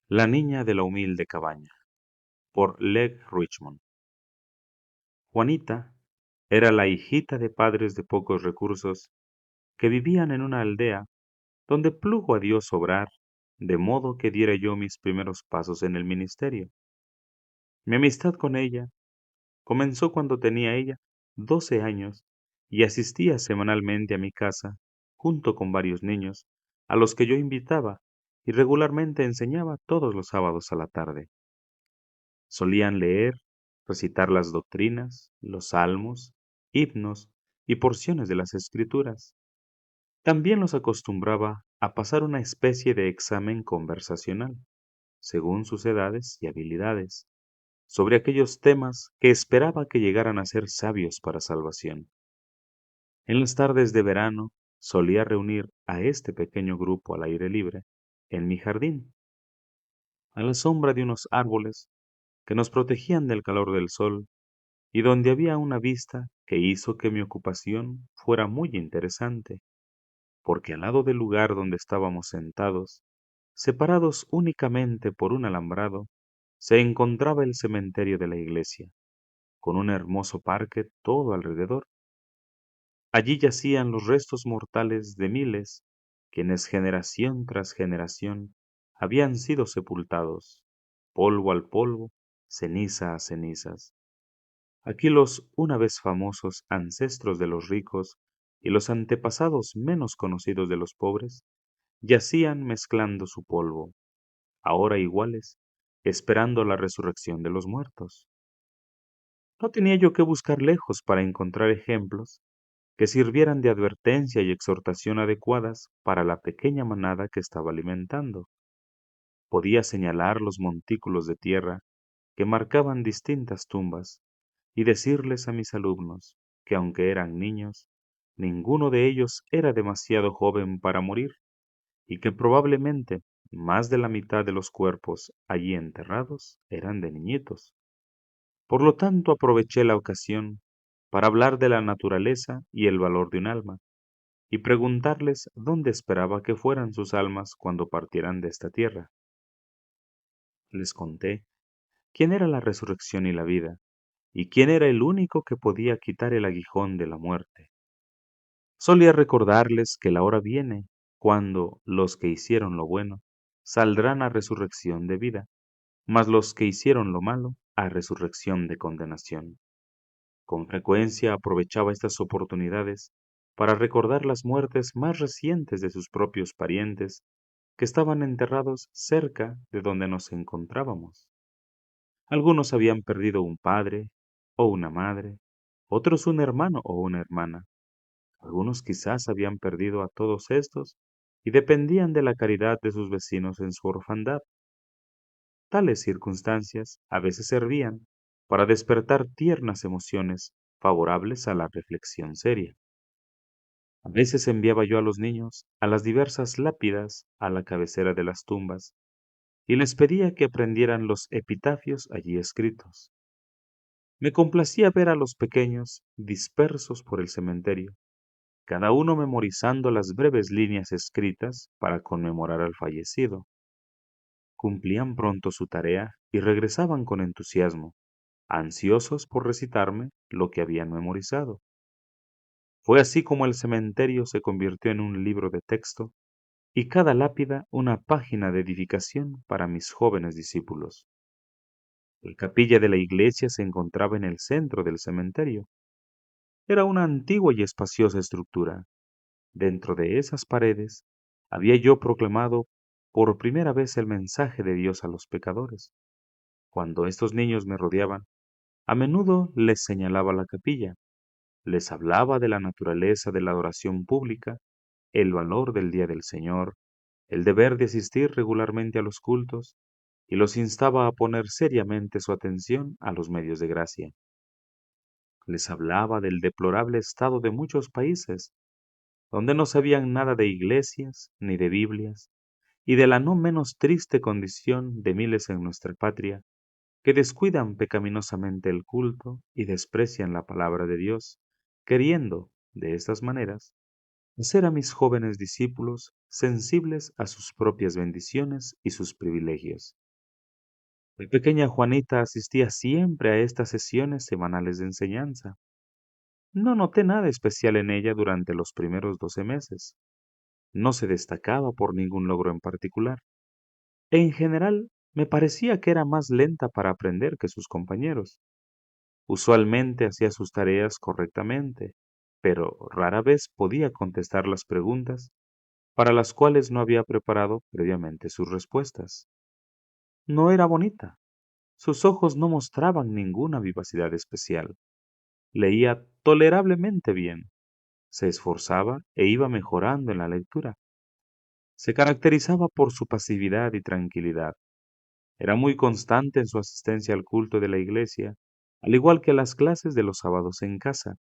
La niña de la humilde cabaña, por Leg Richmond. Juanita era la hijita de padres de pocos recursos que vivían en una aldea donde plugo a Dios obrar, de modo que diera yo mis primeros pasos en el ministerio. Mi amistad con ella comenzó cuando tenía ella 12 años y asistía semanalmente a mi casa, junto con varios niños, a los que yo invitaba y regularmente enseñaba todos los sábados a la tarde. Solían leer, recitar las doctrinas, los salmos, himnos y porciones de las escrituras. También los acostumbraba a pasar una especie de examen conversacional, según sus edades y habilidades, sobre aquellos temas que esperaba que llegaran a ser sabios para salvación. En las tardes de verano solía reunir a este pequeño grupo al aire libre, en mi jardín, a la sombra de unos árboles que nos protegían del calor del sol y donde había una vista que hizo que mi ocupación fuera muy interesante, porque al lado del lugar donde estábamos sentados, separados únicamente por un alambrado, se encontraba el cementerio de la iglesia, con un hermoso parque todo alrededor. Allí yacían los restos mortales de miles, quienes generación tras generación habían sido sepultados, polvo al polvo, ceniza a cenizas. Aquí los una vez famosos ancestros de los ricos y los antepasados menos conocidos de los pobres yacían mezclando su polvo, ahora iguales, esperando la resurrección de los muertos. No tenía yo que buscar lejos para encontrar ejemplos que sirvieran de advertencia y exhortación adecuadas para la pequeña manada que estaba alimentando. Podía señalar los montículos de tierra que marcaban distintas tumbas y decirles a mis alumnos que aunque eran niños, ninguno de ellos era demasiado joven para morir y que probablemente más de la mitad de los cuerpos allí enterrados eran de niñitos. Por lo tanto, aproveché la ocasión para hablar de la naturaleza y el valor de un alma, y preguntarles dónde esperaba que fueran sus almas cuando partieran de esta tierra. Les conté quién era la resurrección y la vida, y quién era el único que podía quitar el aguijón de la muerte. Solía recordarles que la hora viene cuando los que hicieron lo bueno saldrán a resurrección de vida, mas los que hicieron lo malo a resurrección de condenación. Con frecuencia aprovechaba estas oportunidades para recordar las muertes más recientes de sus propios parientes que estaban enterrados cerca de donde nos encontrábamos. Algunos habían perdido un padre o una madre, otros un hermano o una hermana. Algunos quizás habían perdido a todos estos y dependían de la caridad de sus vecinos en su orfandad. Tales circunstancias a veces servían para despertar tiernas emociones favorables a la reflexión seria. A veces enviaba yo a los niños a las diversas lápidas a la cabecera de las tumbas y les pedía que aprendieran los epitafios allí escritos. Me complacía ver a los pequeños dispersos por el cementerio, cada uno memorizando las breves líneas escritas para conmemorar al fallecido. Cumplían pronto su tarea y regresaban con entusiasmo, ansiosos por recitarme lo que habían memorizado. Fue así como el cementerio se convirtió en un libro de texto y cada lápida una página de edificación para mis jóvenes discípulos. La capilla de la iglesia se encontraba en el centro del cementerio. Era una antigua y espaciosa estructura. Dentro de esas paredes había yo proclamado por primera vez el mensaje de Dios a los pecadores. Cuando estos niños me rodeaban, a menudo les señalaba la capilla, les hablaba de la naturaleza de la adoración pública, el valor del día del Señor, el deber de asistir regularmente a los cultos, y los instaba a poner seriamente su atención a los medios de gracia. Les hablaba del deplorable estado de muchos países, donde no sabían nada de iglesias ni de Biblias, y de la no menos triste condición de miles en nuestra patria, que descuidan pecaminosamente el culto y desprecian la palabra de Dios, queriendo, de estas maneras, hacer a mis jóvenes discípulos sensibles a sus propias bendiciones y sus privilegios. La pequeña Juanita asistía siempre a estas sesiones semanales de enseñanza. No noté nada especial en ella durante los primeros 12 meses. No se destacaba por ningún logro en particular. En general, me parecía que era más lenta para aprender que sus compañeros. Usualmente hacía sus tareas correctamente, pero rara vez podía contestar las preguntas para las cuales no había preparado previamente sus respuestas. No era bonita. Sus ojos no mostraban ninguna vivacidad especial. Leía tolerablemente bien, se esforzaba e iba mejorando en la lectura. Se caracterizaba por su pasividad y tranquilidad. Era muy constante en su asistencia al culto de la iglesia, al igual que a las clases de los sábados en casa,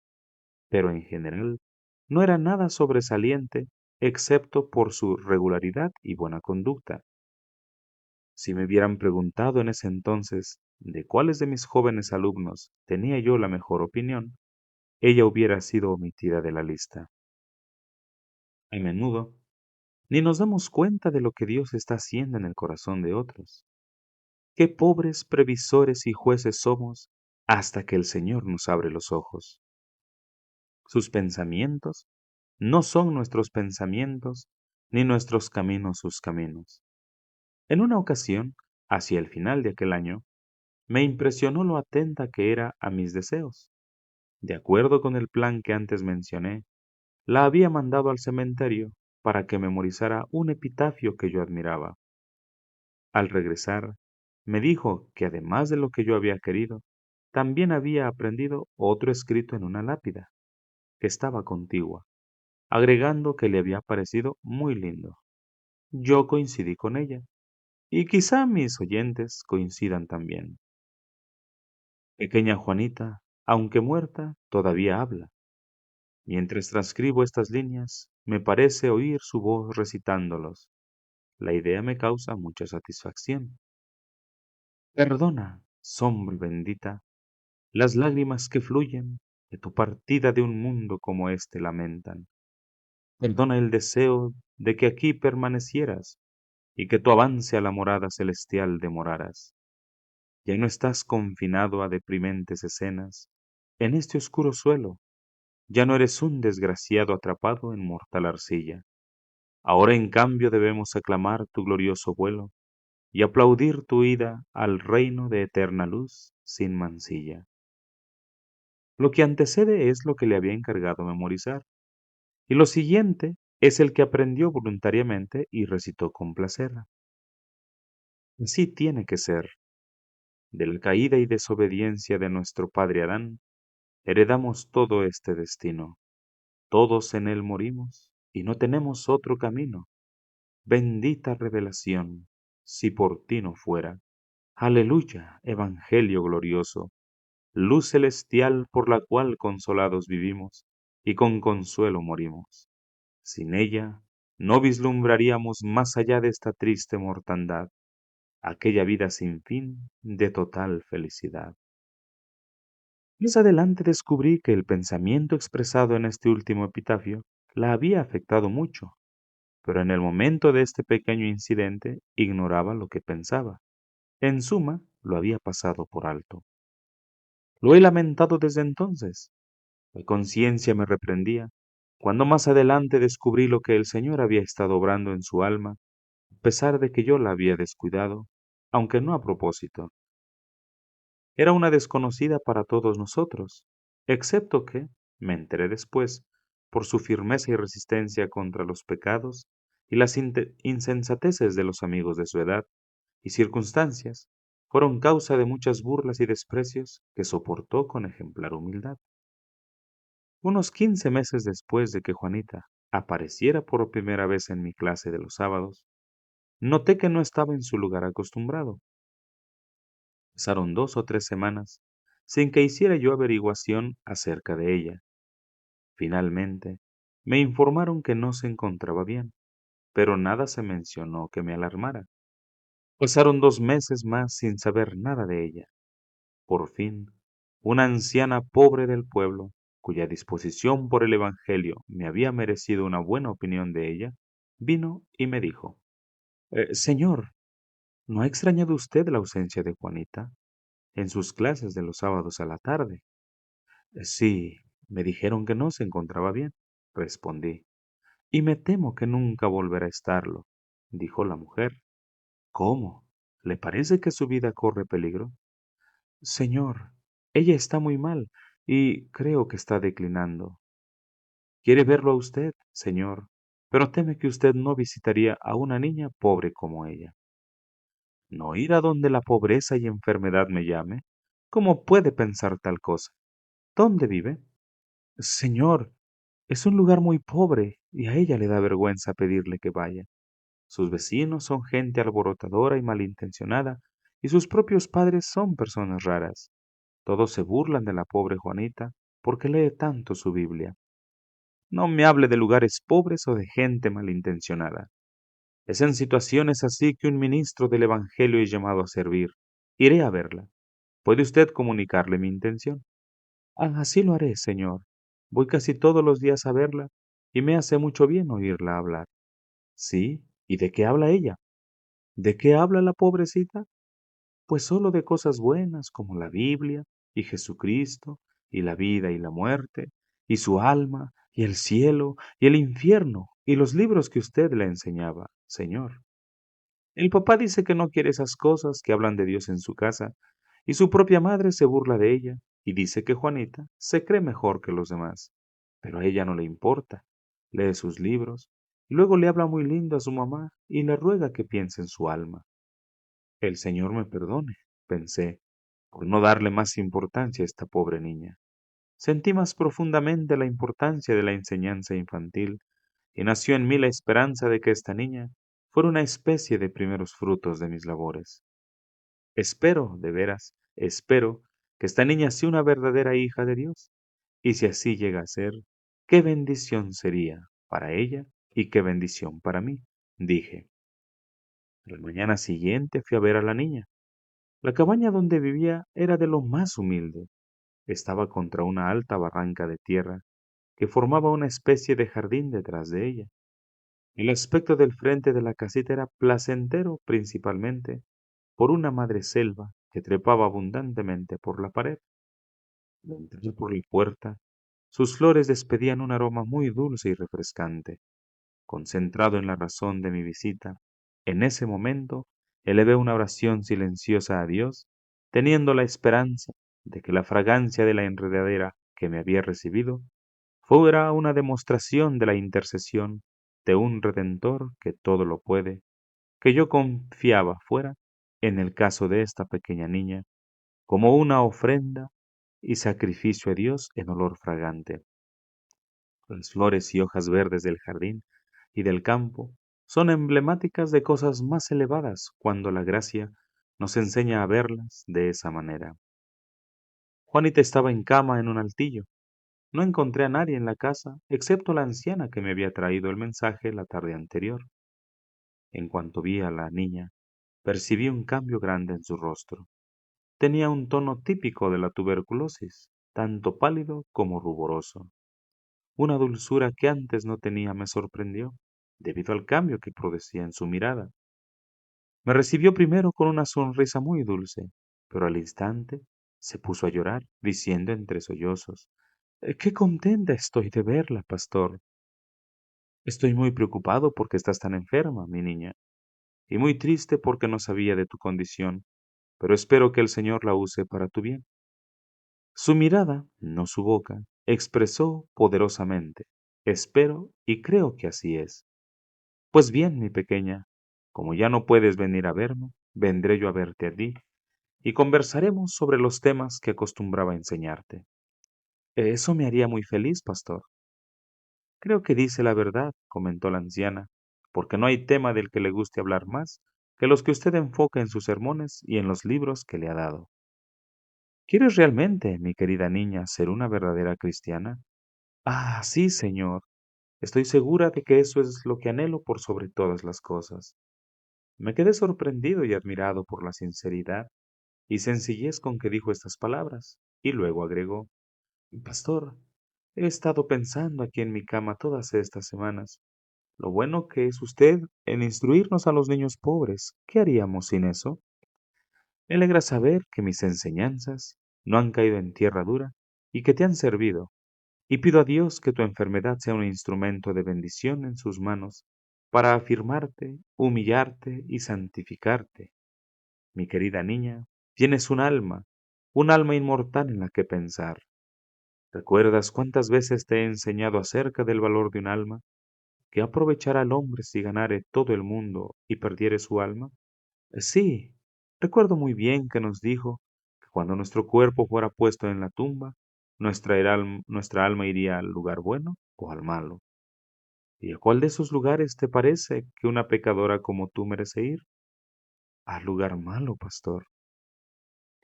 pero en general no era nada sobresaliente excepto por su regularidad y buena conducta. Si me hubieran preguntado en ese entonces de cuáles de mis jóvenes alumnos tenía yo la mejor opinión, ella hubiera sido omitida de la lista. A menudo, ni nos damos cuenta de lo que Dios está haciendo en el corazón de otros. Qué pobres previsores y jueces somos hasta que el Señor nos abre los ojos. Sus pensamientos no son nuestros pensamientos, ni nuestros caminos sus caminos. En una ocasión, hacia el final de aquel año, me impresionó lo atenta que era a mis deseos. De acuerdo con el plan que antes mencioné, la había mandado al cementerio para que memorizara un epitafio que yo admiraba. Al regresar, me dijo que además de lo que yo había querido, también había aprendido otro escrito en una lápida, que estaba contigua, agregando que le había parecido muy lindo. Yo coincidí con ella, y quizá mis oyentes coincidan también. Pequeña Juanita, aunque muerta, todavía habla. Mientras transcribo estas líneas, me parece oír su voz recitándolos. La idea me causa mucha satisfacción. Perdona, sombra bendita, las lágrimas que fluyen de tu partida de un mundo como este lamentan. Perdona el deseo de que aquí permanecieras y que tu avance a la morada celestial demoraras. Ya no estás confinado a deprimentes escenas en este oscuro suelo, ya no eres un desgraciado atrapado en mortal arcilla. Ahora en cambio debemos aclamar tu glorioso vuelo y aplaudir tu ida al reino de eterna luz sin mancilla. Lo que antecede es lo que le había encargado memorizar, y lo siguiente es el que aprendió voluntariamente y recitó con placer. Así tiene que ser. De la caída y desobediencia de nuestro padre Adán, heredamos todo este destino. Todos en él morimos y no tenemos otro camino. Bendita revelación, si por ti no fuera. Aleluya, Evangelio glorioso, luz celestial por la cual consolados vivimos y con consuelo morimos. Sin ella, no vislumbraríamos más allá de esta triste mortandad, aquella vida sin fin de total felicidad. Más adelante descubrí que el pensamiento expresado en este último epitafio la había afectado mucho, pero en el momento de este pequeño incidente ignoraba lo que pensaba. En suma, lo había pasado por alto. Lo he lamentado desde entonces. La conciencia me reprendía, cuando más adelante descubrí lo que el Señor había estado obrando en su alma, a pesar de que yo la había descuidado, aunque no a propósito. Era una desconocida para todos nosotros, excepto que, me enteré después, por su firmeza y resistencia contra los pecados y las insensateces de los amigos de su edad y circunstancias, fueron causa de muchas burlas y desprecios que soportó con ejemplar humildad. Unos 15 meses después de que Juanita apareciera por primera vez en mi clase de los sábados, noté que no estaba en su lugar acostumbrado. Pasaron 2 o 3 semanas sin que hiciera yo averiguación acerca de ella. Finalmente, me informaron que no se encontraba bien, pero nada se mencionó que me alarmara. Pasaron 2 meses más sin saber nada de ella. Por fin, una anciana pobre del pueblo, cuya disposición por el Evangelio me había merecido una buena opinión de ella, vino y me dijo, Señor, ¿no ha extrañado usted la ausencia de Juanita en sus clases de los sábados a la tarde? Sí, me dijeron que no se encontraba bien, respondí. Y me temo que nunca volverá a estarlo, dijo la mujer. ¿Cómo? ¿Le parece que su vida corre peligro? Señor, ella está muy mal y creo que está declinando. Quiere verlo a usted, señor, pero teme que usted no visitaría a una niña pobre como ella. ¿No ir a donde la pobreza y enfermedad me llame? ¿Cómo puede pensar tal cosa? ¿Dónde vive? Señor, es un lugar muy pobre y a ella le da vergüenza pedirle que vaya. Sus vecinos son gente alborotadora y malintencionada, y sus propios padres son personas raras. Todos se burlan de la pobre Juanita porque lee tanto su Biblia. No me hable de lugares pobres o de gente malintencionada. Es en situaciones así que un ministro del Evangelio es llamado a servir. Iré a verla. ¿Puede usted comunicarle mi intención? Así lo haré, señor. Voy casi todos los días a verla y me hace mucho bien oírla hablar. Sí, ¿y de qué habla ella? ¿De qué habla la pobrecita? Pues solo de cosas buenas como la Biblia y Jesucristo y la vida y la muerte y su alma y el cielo y el infierno y los libros que usted le enseñaba, señor. El papá dice que no quiere esas cosas que hablan de Dios en su casa y su propia madre se burla de ella y dice que Juanita se cree mejor que los demás. Pero a ella no le importa. Lee sus libros y luego le habla muy lindo a su mamá y le ruega que piense en su alma. El Señor me perdone, pensé, por no darle más importancia a esta pobre niña. Sentí más profundamente la importancia de la enseñanza infantil y nació en mí la esperanza de que esta niña fuera una especie de primeros frutos de mis labores. Espero, de veras, espero que esta niña sea una verdadera hija de Dios, y si así llega a ser, qué bendición sería para ella y qué bendición para mí, dije. La mañana siguiente fui a ver a la niña. La cabaña donde vivía era de lo más humilde. Estaba contra una alta barranca de tierra que formaba una especie de jardín detrás de ella. El aspecto del frente de la casita era placentero principalmente por una madreselva que trepaba abundantemente por la pared. Al entrar por la puerta, sus flores despedían un aroma muy dulce y refrescante. Concentrado en la razón de mi visita, en ese momento elevé una oración silenciosa a Dios, teniendo la esperanza de que la fragancia de la enredadera que me había recibido fuera una demostración de la intercesión de un Redentor que todo lo puede, que yo confiaba fuera, en el caso de esta pequeña niña, como una ofrenda y sacrificio a Dios en olor fragante. Las flores y hojas verdes del jardín y del campo son emblemáticas de cosas más elevadas cuando la gracia nos enseña a verlas de esa manera. Juanita estaba en cama en un altillo. No encontré a nadie en la casa excepto la anciana que me había traído el mensaje la tarde anterior. En cuanto vi a la niña, percibí un cambio grande en su rostro. Tenía un tono típico de la tuberculosis, tanto pálido como ruboroso. Una dulzura que antes no tenía me sorprendió, debido al cambio que producía en su mirada. Me recibió primero con una sonrisa muy dulce, pero al instante se puso a llorar, diciendo entre sollozos, qué contenta estoy de verla, pastor. Estoy muy preocupado porque estás tan enferma, mi niña, y muy triste porque no sabía de tu condición, pero espero que el Señor la use para tu bien. Su mirada, no su boca, expresó poderosamente, espero y creo que así es. Pues bien, mi pequeña, como ya no puedes venir a verme, vendré yo a verte a ti, y conversaremos sobre los temas que acostumbraba enseñarte. Eso me haría muy feliz, pastor. Creo que dice la verdad, comentó la anciana, porque no hay tema del que le guste hablar más que los que usted enfoca en sus sermones y en los libros que le ha dado. ¿Quieres realmente, mi querida niña, ser una verdadera cristiana? Ah, sí, señor. Estoy segura de que eso es lo que anhelo por sobre todas las cosas. Me quedé sorprendido y admirado por la sinceridad y sencillez con que dijo estas palabras, y luego agregó, Pastor, he estado pensando aquí en mi cama todas estas semanas, Lo bueno que es usted en instruirnos a los niños pobres. ¿Qué haríamos sin eso? Me alegra saber que mis enseñanzas no han caído en tierra dura y que te han servido. Y pido a Dios que tu enfermedad sea un instrumento de bendición en sus manos para afirmarte, humillarte y santificarte. Mi querida niña, tienes un alma inmortal en la que pensar. ¿Recuerdas cuántas veces te he enseñado acerca del valor de un alma? ¿Qué aprovechará el hombre si ganare todo el mundo y perdiere su alma? Sí, recuerdo muy bien que nos dijo que cuando nuestro cuerpo fuera puesto en la tumba, nuestra alma iría al lugar bueno o al malo. ¿Y a cuál de esos lugares te parece que una pecadora como tú merece ir? Al lugar malo, pastor.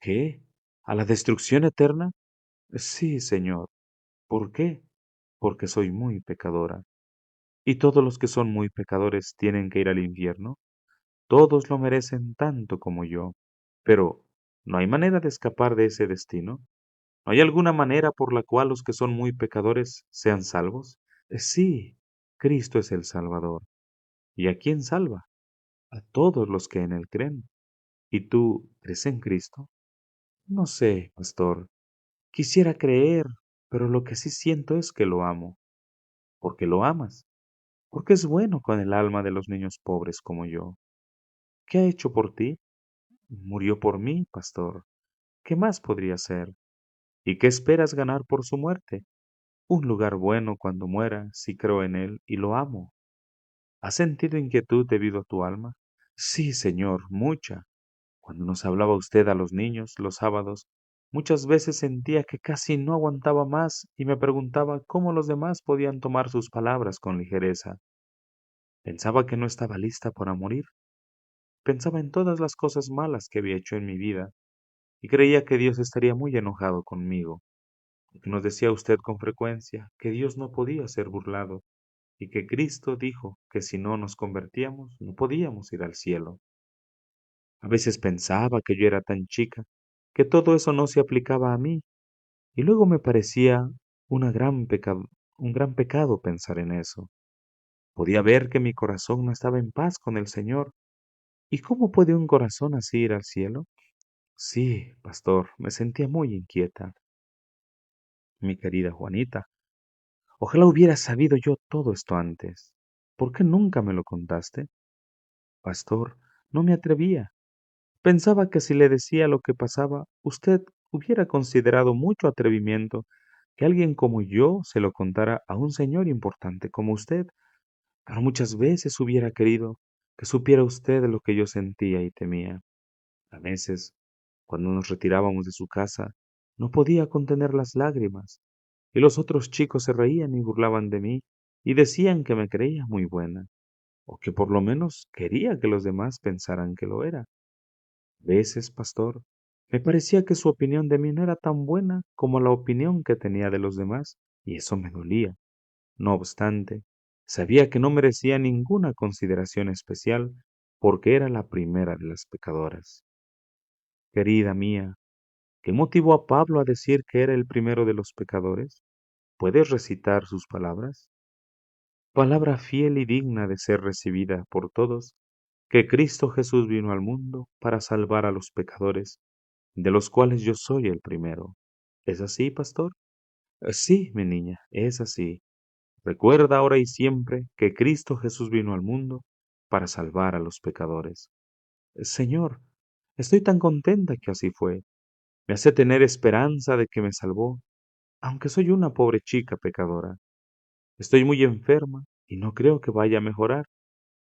¿Qué? ¿A la destrucción eterna? Sí, señor. ¿Por qué? Porque soy muy pecadora. ¿Y todos los que son muy pecadores tienen que ir al infierno? Todos lo merecen tanto como yo. Pero, ¿no hay manera de escapar de ese destino? ¿No hay alguna manera por la cual los que son muy pecadores sean salvos? Sí, Cristo es el Salvador. ¿Y a quién salva? A todos los que en Él creen. ¿Y tú crees en Cristo? No sé, pastor. Quisiera creer, pero lo que sí siento es que lo amo. ¿Por qué lo amas? Porque es bueno con el alma de los niños pobres como yo. ¿Qué ha hecho por ti? Murió por mí, pastor. ¿Qué más podría ser? ¿Y qué esperas ganar por su muerte? Un lugar bueno cuando muera, si creo en él y lo amo. ¿Has sentido inquietud debido a tu alma? Sí, señor, mucha. Cuando nos hablaba usted a los niños los sábados, muchas veces sentía que casi no aguantaba más y me preguntaba cómo los demás podían tomar sus palabras con ligereza. Pensaba que no estaba lista para morir. Pensaba en todas las cosas malas que había hecho en mi vida y creía que Dios estaría muy enojado conmigo. Nos decía usted con frecuencia que Dios no podía ser burlado y que Cristo dijo que si no nos convertíamos no podíamos ir al cielo. A veces pensaba que yo era tan chica que todo eso no se aplicaba a mí y luego me parecía un gran pecado pensar en eso. Podía ver que mi corazón no estaba en paz con el Señor. ¿Y cómo puede un corazón así ir al cielo? Sí, pastor, me sentía muy inquieta. Mi querida Juanita, ojalá hubiera sabido yo todo esto antes. ¿Por qué nunca me lo contaste? Pastor, no me atrevía. Pensaba que si le decía lo que pasaba, usted hubiera considerado mucho atrevimiento que alguien como yo se lo contara a un señor importante como usted, pero muchas veces hubiera querido que supiera usted lo que yo sentía y temía. A veces, cuando nos retirábamos de su casa, no podía contener las lágrimas, y los otros chicos se reían y burlaban de mí, y decían que me creía muy buena, o que por lo menos quería que los demás pensaran que lo era. Veces, pastor, me parecía que su opinión de mí no era tan buena como la opinión que tenía de los demás, y eso me dolía. No obstante, sabía que no merecía ninguna consideración especial porque era la primera de las pecadoras. Querida mía, ¿qué motivó a Pablo a decir que era el primero de los pecadores? ¿Puedes recitar sus palabras? Palabra fiel y digna de ser recibida por todos, que Cristo Jesús vino al mundo para salvar a los pecadores, de los cuales yo soy el primero. ¿Es así, pastor? Sí, mi niña, es así. Recuerda ahora y siempre que Cristo Jesús vino al mundo para salvar a los pecadores. Señor, estoy tan contenta que así fue. Me hace tener esperanza de que me salvó, aunque soy una pobre chica pecadora. Estoy muy enferma y no creo que vaya a mejorar.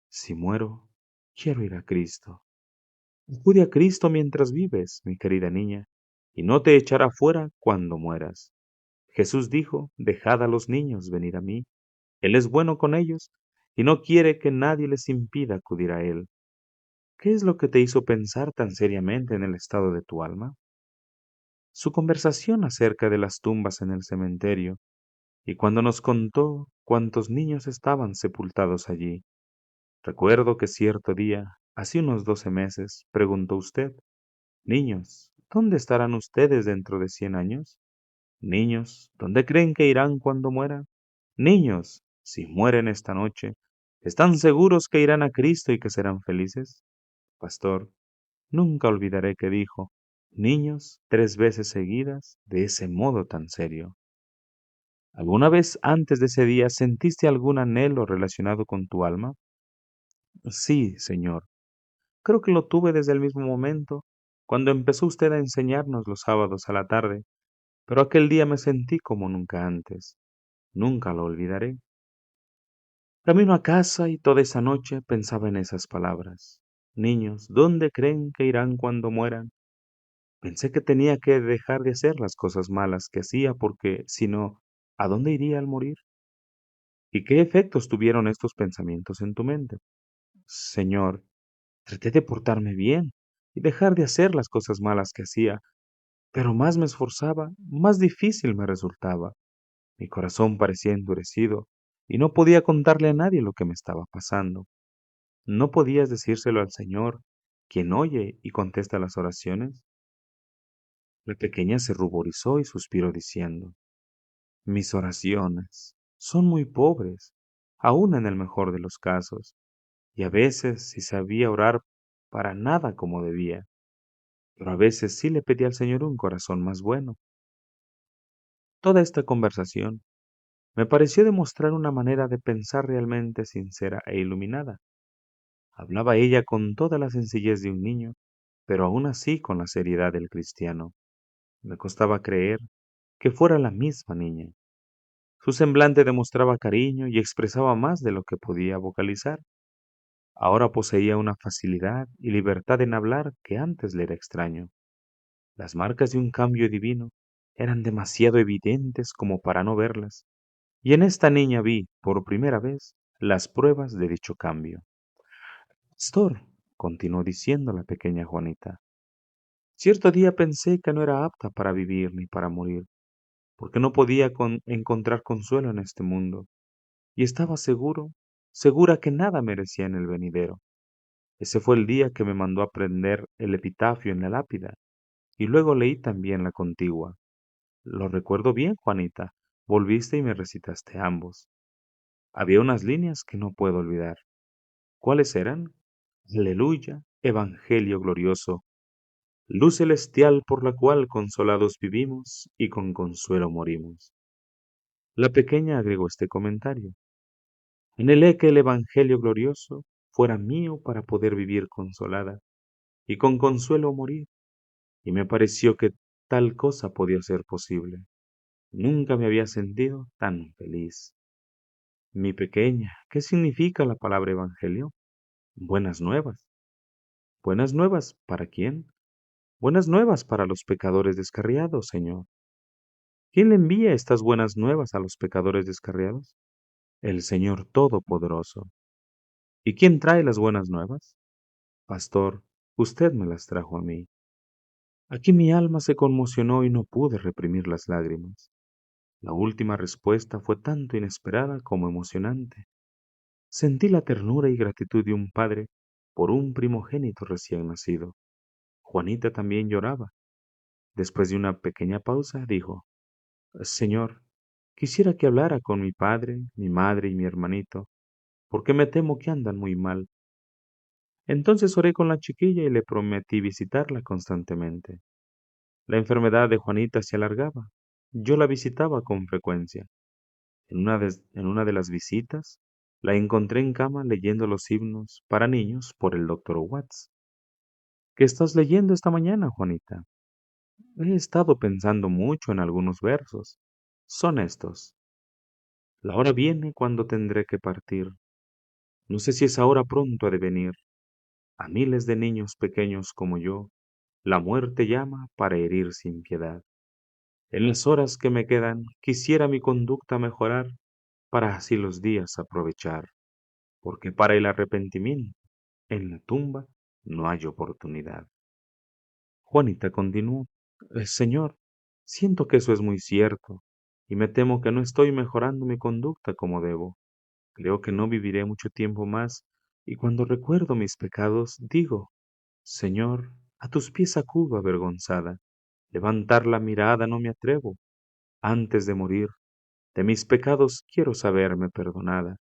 Si muero, quiero ir a Cristo. Acude a Cristo mientras vives, mi querida niña, y no te echará fuera cuando mueras. Jesús dijo, dejad a los niños venir a mí. Él es bueno con ellos y no quiere que nadie les impida acudir a Él. ¿Qué es lo que te hizo pensar tan seriamente en el estado de tu alma? Su conversación acerca de las tumbas en el cementerio y cuando nos contó cuántos niños estaban sepultados allí. Recuerdo que cierto día, hace unos 12 meses, preguntó usted, niños, ¿dónde estarán ustedes dentro de 100 años? Niños, ¿dónde creen que irán cuando mueran? Niños, si mueren esta noche, ¿Están seguros que irán a Cristo y que serán felices? Pastor, nunca olvidaré que dijo, niños, 3 veces seguidas, de ese modo tan serio. ¿Alguna vez antes de ese día sentiste algún anhelo relacionado con tu alma? Sí, Señor. Creo que lo tuve desde el mismo momento, cuando empezó usted a enseñarnos los sábados a la tarde, pero aquel día me sentí como nunca antes. Nunca lo olvidaré. Camino a casa y toda esa noche pensaba en esas palabras. Niños, ¿dónde creen que irán cuando mueran? Pensé que tenía que dejar de hacer las cosas malas que hacía porque, si no, ¿a dónde iría al morir? ¿Y qué efectos tuvieron estos pensamientos en tu mente? Señor, traté de portarme bien y dejar de hacer las cosas malas que hacía, pero más me esforzaba, más difícil me resultaba. Mi corazón parecía endurecido y no podía contarle a nadie lo que me estaba pasando. ¿No podías decírselo al Señor, quien oye y contesta las oraciones? La pequeña se ruborizó y suspiró diciendo, mis oraciones son muy pobres, aun en el mejor de los casos, y a veces sí sabía orar para nada como debía, pero a veces sí le pedí al Señor un corazón más bueno. Toda esta conversación me pareció demostrar una manera de pensar realmente sincera e iluminada. Hablaba ella con toda la sencillez de un niño, pero aún así con la seriedad del cristiano. Me costaba creer que fuera la misma niña. Su semblante demostraba cariño y expresaba más de lo que podía vocalizar. Ahora poseía una facilidad y libertad en hablar que antes le era extraño. Las marcas de un cambio divino eran demasiado evidentes como para no verlas, y en esta niña vi, por primera vez, las pruebas de dicho cambio. Pastor, continuó diciendo la pequeña Juanita, cierto día pensé que no era apta para vivir ni para morir, porque no podía encontrar consuelo en este mundo, y estaba segura que nada merecía en el venidero. Ese fue el día que me mandó a prender el epitafio en la lápida, y luego leí también la contigua. Lo recuerdo bien, Juanita. Volviste y me recitaste ambos. Había unas líneas que no puedo olvidar. ¿Cuáles eran? Aleluya, Evangelio glorioso, luz celestial por la cual consolados vivimos y con consuelo morimos. La pequeña agregó este comentario. Anhelé que el Evangelio glorioso fuera mío para poder vivir consolada y con consuelo morir, y me pareció que tal cosa podía ser posible. Nunca me había sentido tan feliz. Mi pequeña, ¿qué significa la palabra Evangelio? Buenas nuevas. ¿Buenas nuevas para quién? Buenas nuevas para los pecadores descarriados, Señor. ¿Quién le envía estas buenas nuevas a los pecadores descarriados? El Señor Todopoderoso. ¿Y quién trae las buenas nuevas? Pastor, usted me las trajo a mí. Aquí mi alma se conmocionó y no pude reprimir las lágrimas. La última respuesta fue tanto inesperada como emocionante. Sentí la ternura y gratitud de un padre por un primogénito recién nacido. Juanita también lloraba. Después de una pequeña pausa, dijo, Señor, quisiera que hablara con mi padre, mi madre y mi hermanito, porque me temo que andan muy mal. Entonces oré con la chiquilla y le prometí visitarla constantemente. La enfermedad de Juanita se alargaba. Yo la visitaba con frecuencia. En una de las visitas, la encontré en cama leyendo los himnos para niños por el doctor Watts. ¿Qué estás leyendo esta mañana, Juanita? He estado pensando mucho en algunos versos. Son estos. La hora viene cuando tendré que partir. No sé si esa hora pronto ha de venir. A miles de niños pequeños como yo, la muerte llama para herir sin piedad. En las horas que me quedan, quisiera mi conducta mejorar para así los días aprovechar, porque para el arrepentimiento en la tumba no hay oportunidad. Juanita continuó, Señor, siento que eso es muy cierto, y me temo que no estoy mejorando mi conducta como debo. Creo que no viviré mucho tiempo más, y cuando recuerdo mis pecados, digo, Señor, a tus pies acudo avergonzada. Levantar la mirada no me atrevo. Antes de morir, de mis pecados quiero saberme perdonada,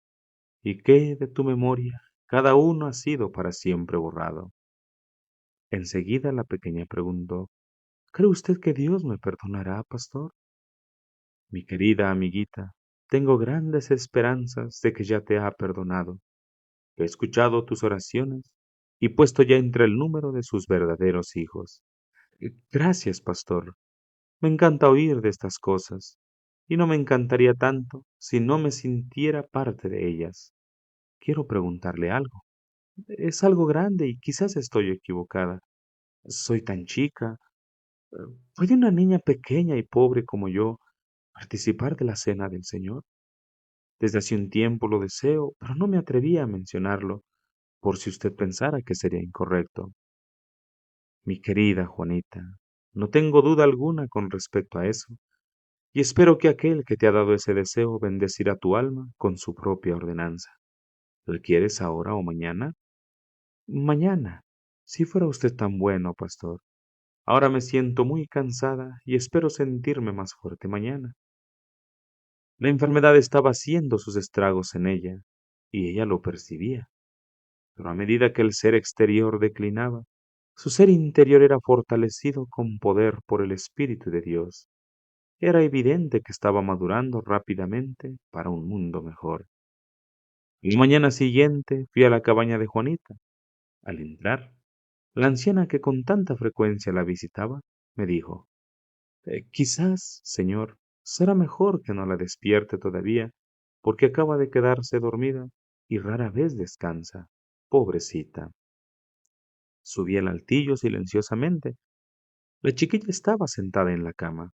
y que de tu memoria cada uno ha sido para siempre borrado. Enseguida la pequeña preguntó, ¿cree usted que Dios me perdonará, pastor? Mi querida amiguita, tengo grandes esperanzas de que ya te ha perdonado. He escuchado tus oraciones y puesto ya entre el número de sus verdaderos hijos. Gracias, pastor. Me encanta oír de estas cosas, y no me encantaría tanto si no me sintiera parte de ellas. Quiero preguntarle algo. Es algo grande y quizás estoy equivocada. Soy tan chica. eh, ¿Puede una niña pequeña y pobre como yo participar de la cena del Señor? Desde hace un tiempo lo deseo, pero no me atrevía a mencionarlo, por si usted pensara que sería incorrecto. Mi querida Juanita, no tengo duda alguna con respecto a eso, y espero que aquel que te ha dado ese deseo bendecirá tu alma con su propia ordenanza. ¿Lo quieres ahora o mañana? Mañana, si fuera usted tan bueno, pastor. Ahora me siento muy cansada y espero sentirme más fuerte mañana. La enfermedad estaba haciendo sus estragos en ella, y ella lo percibía, pero a medida que el ser exterior declinaba, su ser interior era fortalecido con poder por el Espíritu de Dios. Era evidente que estaba madurando rápidamente para un mundo mejor. La mañana siguiente fui a la cabaña de Juanita. Al entrar, la anciana que con tanta frecuencia la visitaba me dijo, quizás, señor, será mejor que no la despierte todavía, porque acaba de quedarse dormida y rara vez descansa. Pobrecita. Subí al altillo silenciosamente. La chiquilla estaba sentada en la cama,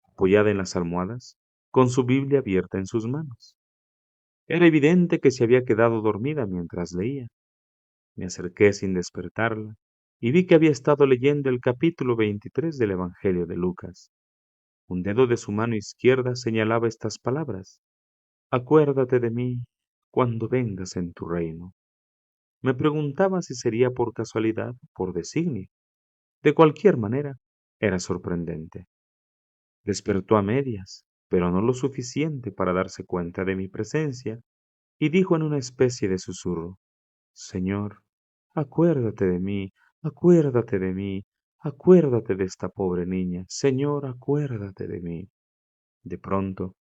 apoyada en las almohadas, con su Biblia abierta en sus manos. Era evidente que se había quedado dormida mientras leía. Me acerqué sin despertarla y vi que había estado leyendo el capítulo 23 del Evangelio de Lucas. Un dedo de su mano izquierda señalaba estas palabras: Acuérdate de mí cuando vengas en tu reino. Me preguntaba si sería por casualidad o por designio. De cualquier manera, era sorprendente. Despertó a medias, pero no lo suficiente para darse cuenta de mi presencia, y dijo en una especie de susurro, Señor, acuérdate de mí, acuérdate de mí, acuérdate de esta pobre niña, Señor, acuérdate de mí. De pronto,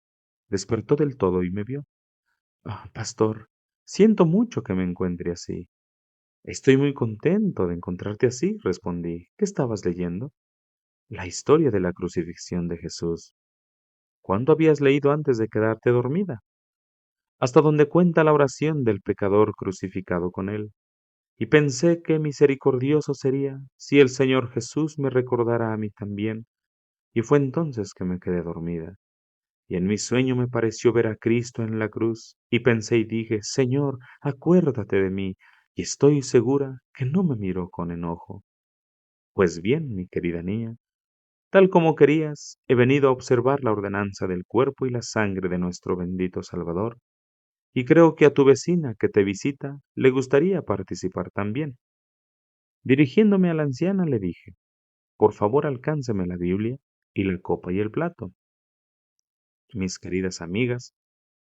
despertó del todo y me vio. Pastor, siento mucho que me encuentre así. Estoy muy contento de encontrarte así, respondí. ¿Qué estabas leyendo? La historia de la crucifixión de Jesús. ¿Cuándo habías leído antes de quedarte dormida? Hasta donde cuenta la oración del pecador crucificado con él. Y pensé qué misericordioso sería si el Señor Jesús me recordara a mí también, y fue entonces que me quedé dormida. Y en mi sueño me pareció ver a Cristo en la cruz, y pensé y dije, Señor, acuérdate de mí, y estoy segura que no me miró con enojo. Pues bien, mi querida niña, tal como querías, he venido a observar la ordenanza del cuerpo y la sangre de nuestro bendito Salvador, y creo que a tu vecina que te visita le gustaría participar también. Dirigiéndome a la anciana le dije, por favor alcánceme la Biblia y la copa y el plato. Mis queridas amigas,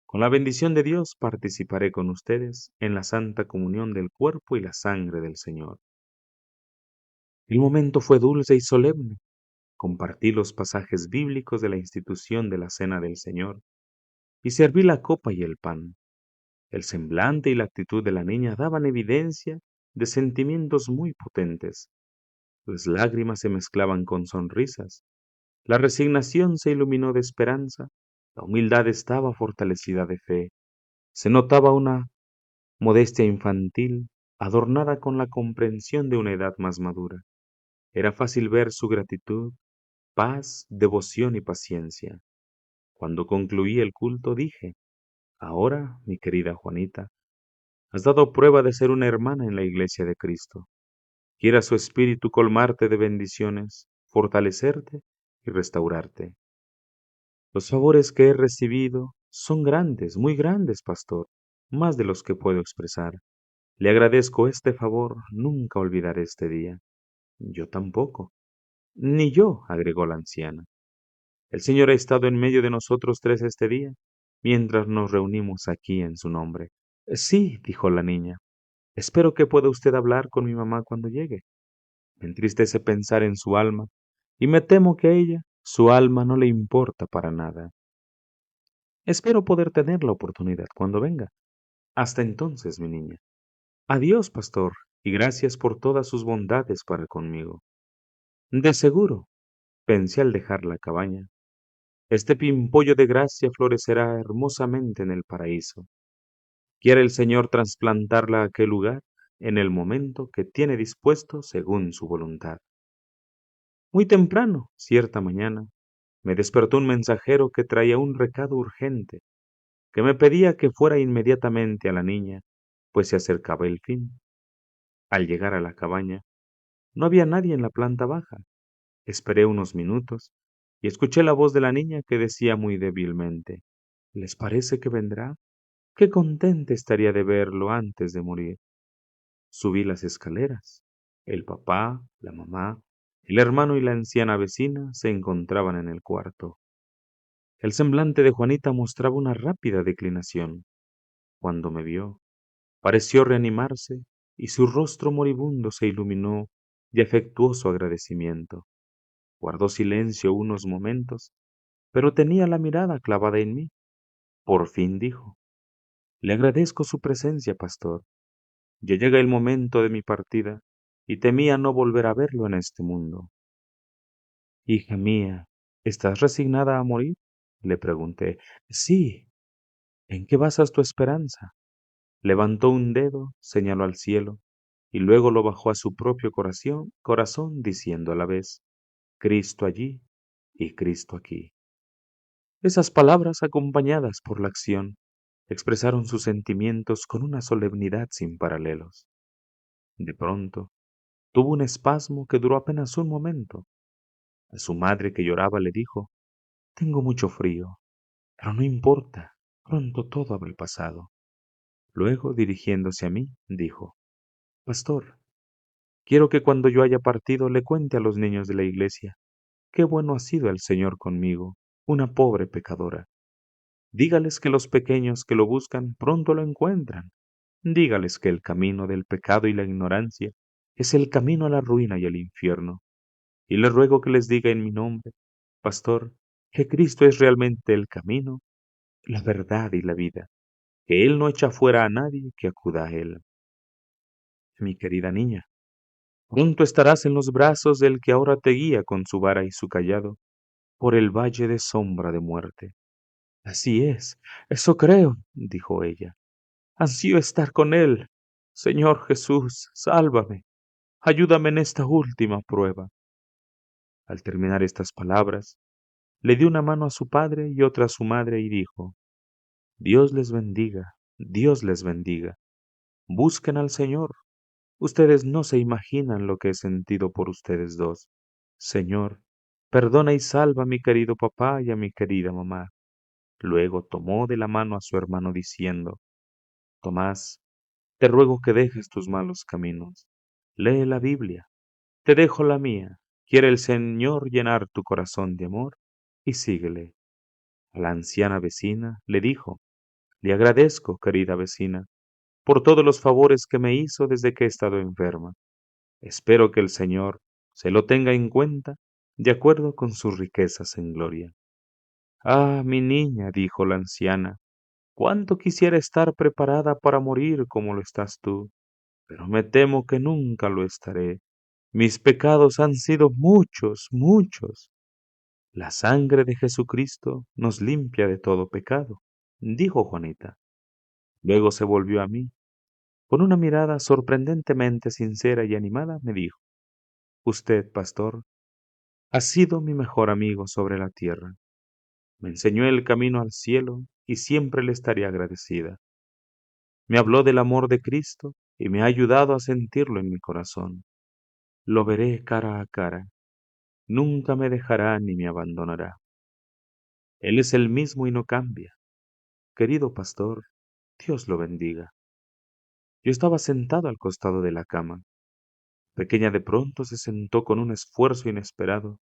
con la bendición de Dios participaré con ustedes en la santa comunión del cuerpo y la sangre del Señor. El momento fue dulce y solemne. Compartí los pasajes bíblicos de la institución de la cena del Señor y serví la copa y el pan. El semblante y la actitud de la niña daban evidencia de sentimientos muy potentes. Las lágrimas se mezclaban con sonrisas. La resignación se iluminó de esperanza. La humildad estaba fortalecida de fe. Se notaba una modestia infantil, adornada con la comprensión de una edad más madura. Era fácil ver su gratitud, paz, devoción y paciencia. Cuando concluí el culto dije, ahora, mi querida Juanita, has dado prueba de ser una hermana en la iglesia de Cristo. Quiera su espíritu colmarte de bendiciones, fortalecerte y restaurarte. Los favores que he recibido son grandes, muy grandes, pastor, más de los que puedo expresar. Le agradezco este favor, nunca olvidaré este día. Yo tampoco. Ni yo, agregó la anciana. El Señor ha estado en medio de nosotros tres este día, mientras nos reunimos aquí en su nombre. Sí, dijo la niña. Espero que pueda usted hablar con mi mamá cuando llegue. Me entristece pensar en su alma, y me temo que a ella su alma no le importa para nada. Espero poder tener la oportunidad cuando venga. Hasta entonces, mi niña. Adiós, pastor, y gracias por todas sus bondades para conmigo. De seguro, pensé al dejar la cabaña, este pimpollo de gracia florecerá hermosamente en el paraíso. Quiere el Señor trasplantarla a aquel lugar en el momento que tiene dispuesto según su voluntad. Muy temprano, cierta mañana, me despertó un mensajero que traía un recado urgente, que me pedía que fuera inmediatamente a la niña, pues se acercaba el fin. Al llegar a la cabaña, no había nadie en la planta baja. Esperé unos minutos y escuché la voz de la niña que decía muy débilmente, ¿les parece que vendrá? Qué contenta estaría de verlo antes de morir. Subí las escaleras. El papá, la mamá, el hermano y la anciana vecina se encontraban en el cuarto. El semblante de Juanita mostraba una rápida declinación. Cuando me vio, pareció reanimarse y su rostro moribundo se iluminó de afectuoso agradecimiento. Guardó silencio unos momentos, pero tenía la mirada clavada en mí. Por fin dijo, le agradezco su presencia, pastor. Ya llega el momento de mi partida y temía no volver a verlo en este mundo. Hija mía, ¿estás resignada a morir? Le pregunté. Sí. ¿En qué basas tu esperanza? Levantó un dedo, señaló al cielo, y luego lo bajó a su propio corazón, diciendo a la vez, Cristo allí y Cristo aquí. Esas palabras, acompañadas por la acción, expresaron sus sentimientos con una solemnidad sin paralelos. De pronto, tuvo un espasmo que duró apenas un momento. A su madre que lloraba le dijo, tengo mucho frío, pero no importa, pronto todo habrá pasado. Luego, dirigiéndose a mí, dijo, Pastor, quiero que cuando yo haya partido le cuente a los niños de la iglesia qué bueno ha sido el Señor conmigo, una pobre pecadora. Dígales que los pequeños que lo buscan pronto lo encuentran. Dígales que el camino del pecado y la ignorancia es el camino a la ruina y al infierno. Y les ruego que les diga en mi nombre, Pastor, que Cristo es realmente el camino, la verdad y la vida, que Él no echa fuera a nadie que acuda a Él. Mi querida niña, pronto estarás en los brazos del que ahora te guía con su vara y su callado por el valle de sombra de muerte. Así es, eso creo, dijo ella. Ansío estar con Él. Señor Jesús, sálvame, ayúdame en esta última prueba. Al terminar estas palabras, le dio una mano a su padre y otra a su madre y dijo, Dios les bendiga, Dios les bendiga. Busquen al Señor. Ustedes no se imaginan lo que he sentido por ustedes dos. Señor, perdona y salva a mi querido papá y a mi querida mamá. Luego tomó de la mano a su hermano diciendo, Tomás, te ruego que dejes tus malos caminos. Lee la Biblia. Te dejo la mía. Quiere el Señor llenar tu corazón de amor y síguele. A la anciana vecina le dijo, le agradezco, querida vecina, por todos los favores que me hizo desde que he estado enferma. Espero que el Señor se lo tenga en cuenta de acuerdo con sus riquezas en gloria. Ah, mi niña, dijo la anciana, cuánto quisiera estar preparada para morir como lo estás tú, pero me temo que nunca lo estaré. Mis pecados han sido muchos, muchos. La sangre de Jesucristo nos limpia de todo pecado, dijo Juanita. Luego se volvió a mí. Con una mirada sorprendentemente sincera y animada me dijo, Usted, pastor, ha sido mi mejor amigo sobre la tierra. Me enseñó el camino al cielo y siempre le estaré agradecida. Me habló del amor de Cristo y me ha ayudado a sentirlo en mi corazón. Lo veré cara a cara. Nunca me dejará ni me abandonará. Él es el mismo y no cambia. Querido pastor, Dios lo bendiga. Yo estaba sentado al costado de la cama. Pequeña de pronto se sentó con un esfuerzo inesperado,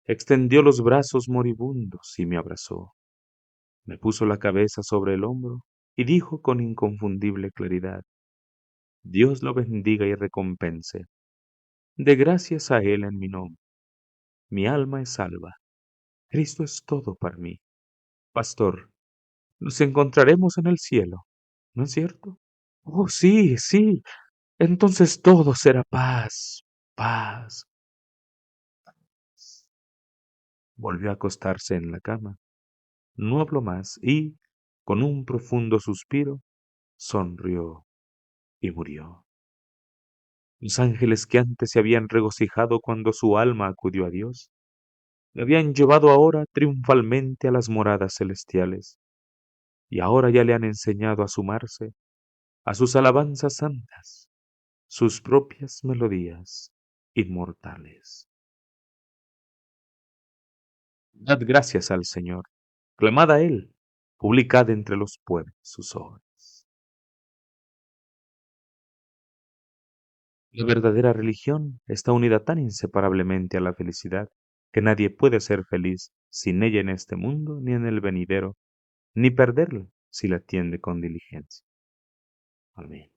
extendió los brazos moribundos y me abrazó. Me puso la cabeza sobre el hombro y dijo con inconfundible claridad: Dios lo bendiga y recompense. De gracias a Él en mi nombre. Mi alma es salva. Cristo es todo para mí. Pastor, nos encontraremos en el cielo, ¿no es cierto? Oh, sí, sí. Entonces todo será paz, paz. Volvió a acostarse en la cama. No habló más y, con un profundo suspiro, sonrió y murió. Los ángeles que antes se habían regocijado cuando su alma acudió a Dios, le habían llevado ahora triunfalmente a las moradas celestiales, y ahora ya le han enseñado a sumarse a sus alabanzas santas, sus propias melodías inmortales. Dad gracias al Señor, clamad a Él, publicad entre los pueblos sus obras. La verdadera religión está unida tan inseparablemente a la felicidad que nadie puede ser feliz sin ella en este mundo ni en el venidero, ni perderla si la atiende con diligencia. Amén.